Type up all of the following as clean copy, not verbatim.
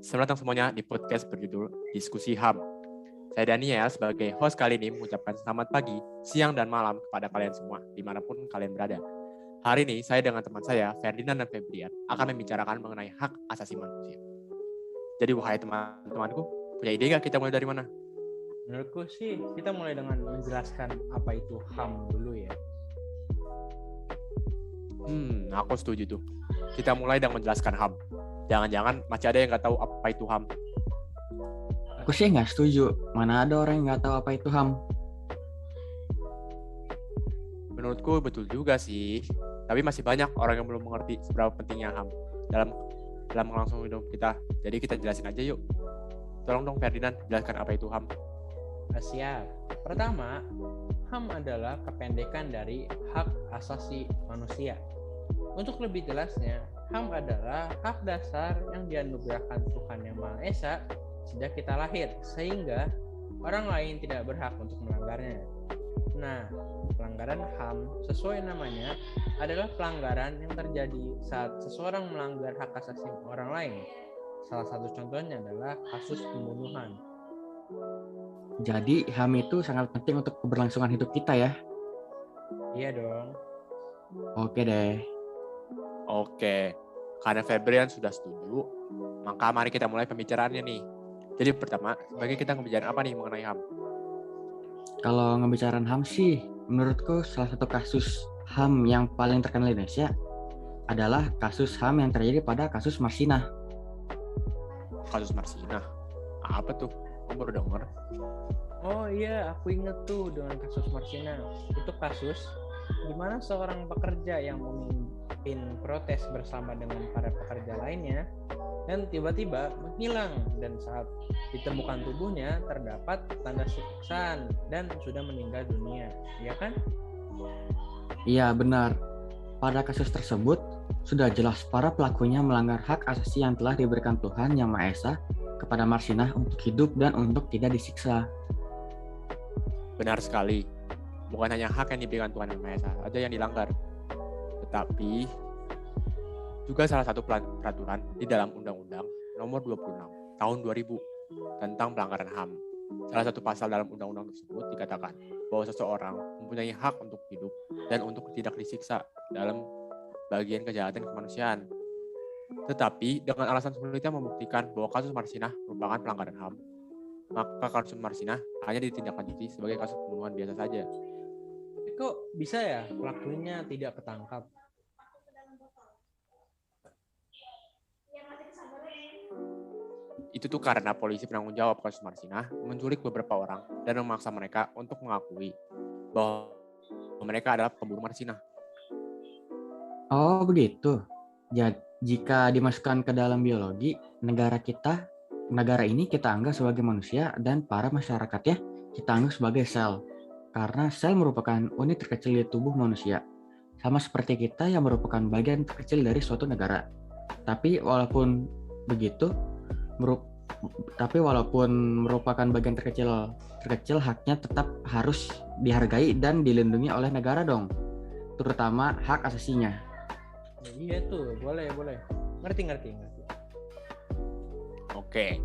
Selamat datang semuanya di podcast berjudul Diskusi HAM. Saya Daniel sebagai host kali ini mengucapkan selamat pagi, siang, dan malam kepada kalian semua, dimanapun kalian berada. Hari ini saya dengan teman saya, Ferdinand dan Febrian, akan membicarakan mengenai hak asasi manusia. Jadi wahai teman-temanku, punya ide nggak kita mulai dari mana? Menurutku sih kita mulai dengan menjelaskan apa itu HAM dulu ya. Aku setuju tuh. Kita mulai dengan menjelaskan HAM. Jangan-jangan masih ada yang nggak tahu apa itu HAM. Aku sih nggak setuju. Mana ada orang yang nggak tahu apa itu HAM. Menurutku betul juga sih. Tapi masih banyak orang yang belum mengerti seberapa pentingnya HAM dalam melangsung hidup kita. Jadi kita jelasin aja yuk. Tolong dong Ferdinand, jelaskan apa itu HAM. Siap. Pertama, HAM adalah kependekan dari hak asasi manusia. Untuk lebih jelasnya, HAM adalah hak dasar yang dianugerahkan Tuhan Yang Maha Esa sejak kita lahir, sehingga orang lain tidak berhak untuk melanggarnya. Nah, pelanggaran HAM sesuai namanya adalah pelanggaran yang terjadi saat seseorang melanggar hak asasi orang lain. Salah satu contohnya adalah kasus pembunuhan. Jadi HAM itu sangat penting untuk keberlangsungan hidup kita ya. Iya dong. Oke deh. Oke, karena Febrian sudah setuju, maka mari kita mulai pembicaraannya nih. Jadi pertama, sebagai kita ngebicarain apa nih mengenai HAM? Kalau ngebicarain HAM sih, menurutku salah satu kasus HAM yang paling terkenal di Indonesia adalah kasus HAM yang terjadi pada kasus Marsinah. Kasus Marsinah? Apa tuh? Aku baru denger. Oh iya, aku inget tuh dengan kasus Marsinah. Itu kasus di mana seorang pekerja yang memimpin protes bersama dengan para pekerja lainnya dan tiba-tiba menghilang, dan saat ditemukan tubuhnya terdapat tanda siksaan dan sudah meninggal dunia, ya kan? Iya benar. Pada kasus tersebut sudah jelas para pelakunya melanggar hak asasi yang telah diberikan Tuhan Yang Maha Esa kepada Marsinah untuk hidup dan untuk tidak disiksa. Benar sekali. Bukan hanya hak yang diberikan Tuhan Yang Maha Esa saja yang dilanggar, tetapi juga salah satu peraturan di dalam Undang-Undang Nomor 26 Tahun 2000 tentang pelanggaran HAM. Salah satu pasal dalam undang-undang tersebut dikatakan bahwa seseorang mempunyai hak untuk hidup dan untuk tidak disiksa dalam bagian kejahatan kemanusiaan. Tetapi dengan alasan sulitnya membuktikan bahwa kasus Marsinah merupakan pelanggaran HAM, maka kasus Marsinah hanya ditindaklanjuti sebagai kasus pembunuhan biasa saja. Kok bisa ya pelakunya tidak ketangkap? Itu tuh karena polisi penanggung jawab kasus Marsinah menculik beberapa orang dan memaksa mereka untuk mengakui bahwa mereka adalah pembunuh Marsinah. Oh begitu. Jadi jika dimasukkan ke dalam biologi, negara ini kita anggap sebagai manusia dan para masyarakatnya kita anggap sebagai sel. Karena sel merupakan unit terkecil di tubuh manusia. Sama seperti kita yang merupakan bagian terkecil dari suatu negara. Tapi walaupun merupakan bagian terkecil, haknya tetap harus dihargai dan dilindungi oleh negara dong. Terutama hak asasinya. Iya tuh, boleh. Ngerti. Oke.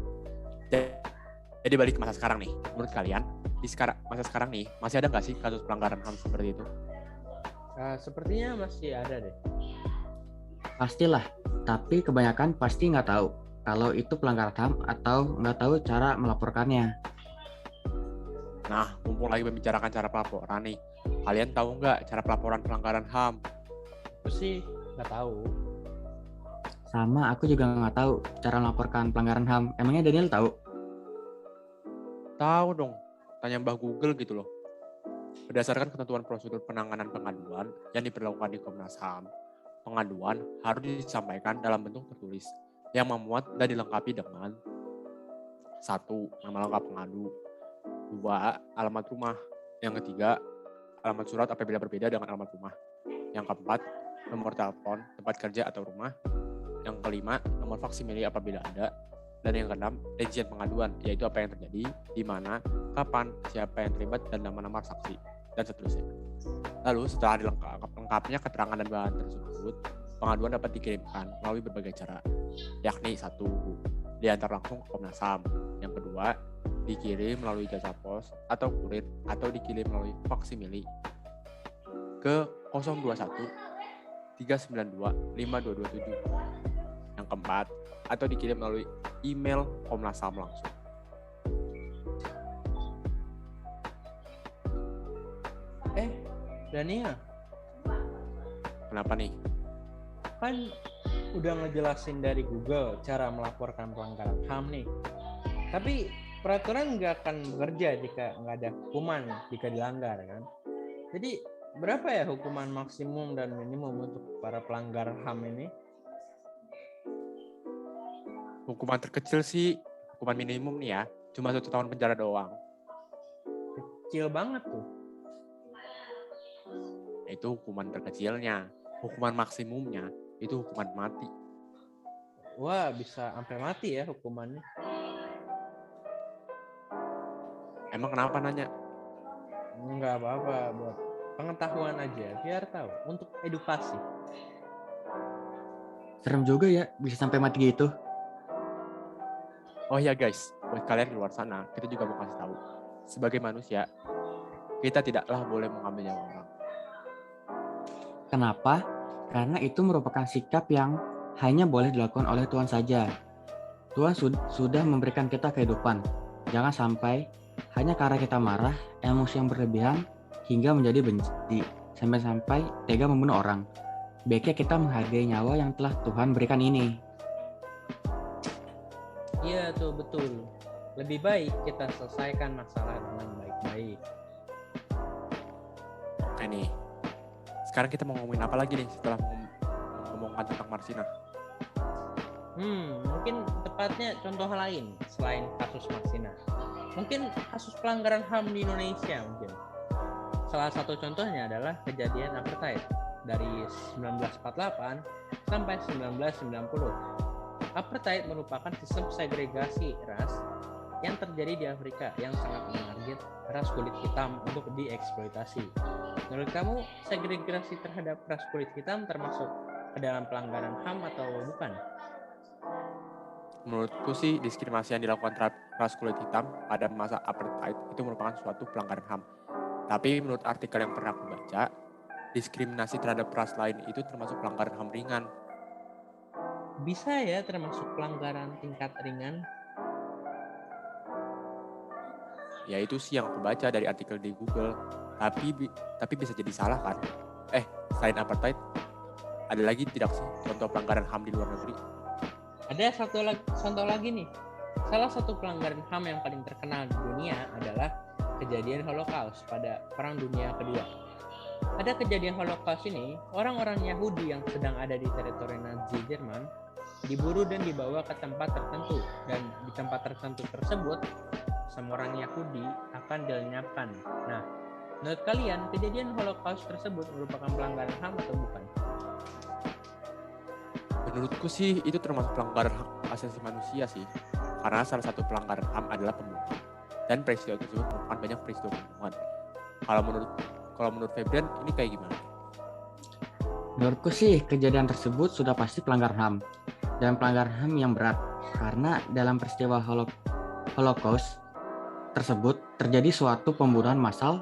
Jadi balik ke masa sekarang nih. Menurut kalian, di masa sekarang nih, masih ada nggak sih kasus pelanggaran HAM seperti itu? Sepertinya masih ada deh. Pastilah, tapi kebanyakan pasti nggak tahu kalau itu pelanggaran HAM atau nggak tahu cara melaporkannya. Nah, mumpung lagi membicarakan cara pelaporan nih, kalian tahu nggak cara pelaporan pelanggaran HAM? Aku sih nggak tahu. Sama, aku juga nggak tahu cara melaporkan pelanggaran HAM. Emangnya Daniel tahu? Tahu dong, tanya Mbah Google gitu loh. Berdasarkan ketentuan prosedur penanganan pengaduan yang diperlakukan di Komnas HAM, pengaduan harus disampaikan dalam bentuk tertulis yang memuat dan dilengkapi dengan 1. Nama lengkap pengadu, 2. Alamat rumah, yang ketiga alamat surat apabila berbeda dengan alamat rumah, yang keempat nomor telepon tempat kerja atau rumah, yang kelima nomor faksimile apabila ada, dan yang keenam rincian pengaduan, yaitu apa yang terjadi, di mana, kapan, siapa yang terlibat, dan nama-nama saksi, dan seterusnya. Lalu setelah Lengkapnya keterangan dan bahan tersebut, pengaduan dapat dikirimkan melalui berbagai cara, yakni 1. Diantar langsung ke Komnas HAM. Yang kedua, dikirim melalui jasa pos atau kurir atau dikirim melalui faksimili ke 021 392 5227. Yang keempat, atau dikirim melalui email Komnas HAM langsung. Dania, Kenapa nih? kan udah ngejelasin dari Google cara melaporkan pelanggaran HAM nih. Tapi peraturan nggak akan bekerja jika nggak ada hukuman jika dilanggar kan. Jadi berapa ya hukuman maksimum dan minimum untuk para pelanggar HAM ini? Hukuman terkecil sih, hukuman minimum nih ya, cuma 1 tahun penjara doang. Kecil banget tuh. Itu hukuman terkecilnya. Hukuman maksimumnya itu hukuman mati. Wah, bisa sampai mati ya hukumannya. Emang kenapa nanya? Nggak apa-apa, buat pengetahuan aja, biar tahu, untuk edukasi. Serem juga ya, bisa sampai mati gitu. Oh ya guys, buat kalian di luar sana, kita juga mau kasih tahu. Sebagai manusia, kita tidaklah boleh mengambil nyawa orang. Kenapa? Karena itu merupakan sikap yang hanya boleh dilakukan oleh Tuhan saja. Tuhan sudah memberikan kita kehidupan. Jangan sampai hanya karena kita marah, emosi yang berlebihan, hingga menjadi benci, sampai-sampai tega membunuh orang. Baiknya kita menghargai nyawa yang telah Tuhan berikan ini. Iya tuh, betul. Lebih baik kita selesaikan masalah dengan baik-baik. Oke nih, sekarang kita mau ngomongin apa lagi nih setelah ngomongkan tentang Marsina? Mungkin tepatnya contoh lain selain kasus Marsina. Mungkin kasus pelanggaran HAM di Indonesia mungkin. Salah satu contohnya adalah kejadian apartheid dari 1948 sampai 1990. Apartheid merupakan sistem segregasi ras yang terjadi di Afrika yang sangat menarget ras kulit hitam untuk dieksploitasi. Menurut kamu, segregasi terhadap ras kulit hitam termasuk ke dalam pelanggaran HAM atau bukan? Menurutku sih diskriminasi yang dilakukan terhadap ras kulit hitam pada masa apartheid itu merupakan suatu pelanggaran HAM. Tapi menurut artikel yang pernah aku baca, diskriminasi terhadap ras lain itu termasuk pelanggaran HAM ringan. Bisa ya termasuk pelanggaran tingkat ringan? Ya itu sih yang aku baca dari artikel di Google. Tapi bisa jadi salah kan? Selain apartheid, ada lagi tidak sih contoh pelanggaran HAM di luar negeri? Ada satu contoh lagi nih. Salah satu pelanggaran HAM yang paling terkenal di dunia adalah kejadian Holocaust pada Perang Dunia Kedua. Pada kejadian Holocaust ini, orang-orang Yahudi yang sedang ada di teritori Nazi Jerman diburu dan dibawa ke tempat tertentu, dan di tempat tertentu tersebut semua orang Yahudi akan dilenyapkan. Nah, menurut kalian kejadian Holocaust tersebut merupakan pelanggaran HAM atau bukan? Menurutku sih itu termasuk pelanggaran hak asasi manusia sih. Karena salah satu pelanggaran HAM adalah pembunuhan. Dan peristiwa tersebut merupakan banyak peristiwa pembunuhan. Kalau menurut Febrian ini kayak gimana? Menurutku sih kejadian tersebut sudah pasti pelanggaran HAM. Dan pelanggaran HAM yang berat. Karena dalam peristiwa Holocaust tersebut terjadi suatu pembunuhan massal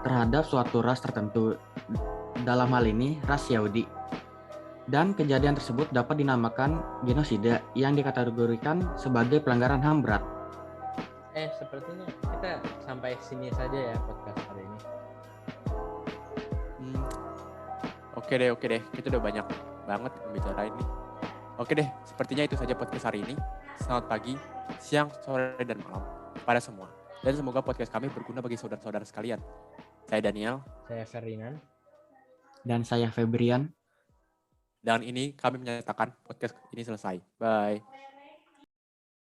terhadap suatu ras tertentu, dalam hal ini ras Yahudi. Dan kejadian tersebut dapat dinamakan genosida yang dikategorikan sebagai pelanggaran HAM berat. Sepertinya kita sampai sini saja ya podcast hari ini. Oke deh, kita udah banyak banget membicarain nih. Oke deh, sepertinya itu saja podcast hari ini. Selamat pagi, siang, sore, dan malam pada semua. Dan semoga podcast kami berguna bagi saudara-saudara sekalian. Saya Daniel. Saya Ferdinand. Dan saya Febrian. Dan ini kami menyatakan podcast ini selesai. Bye.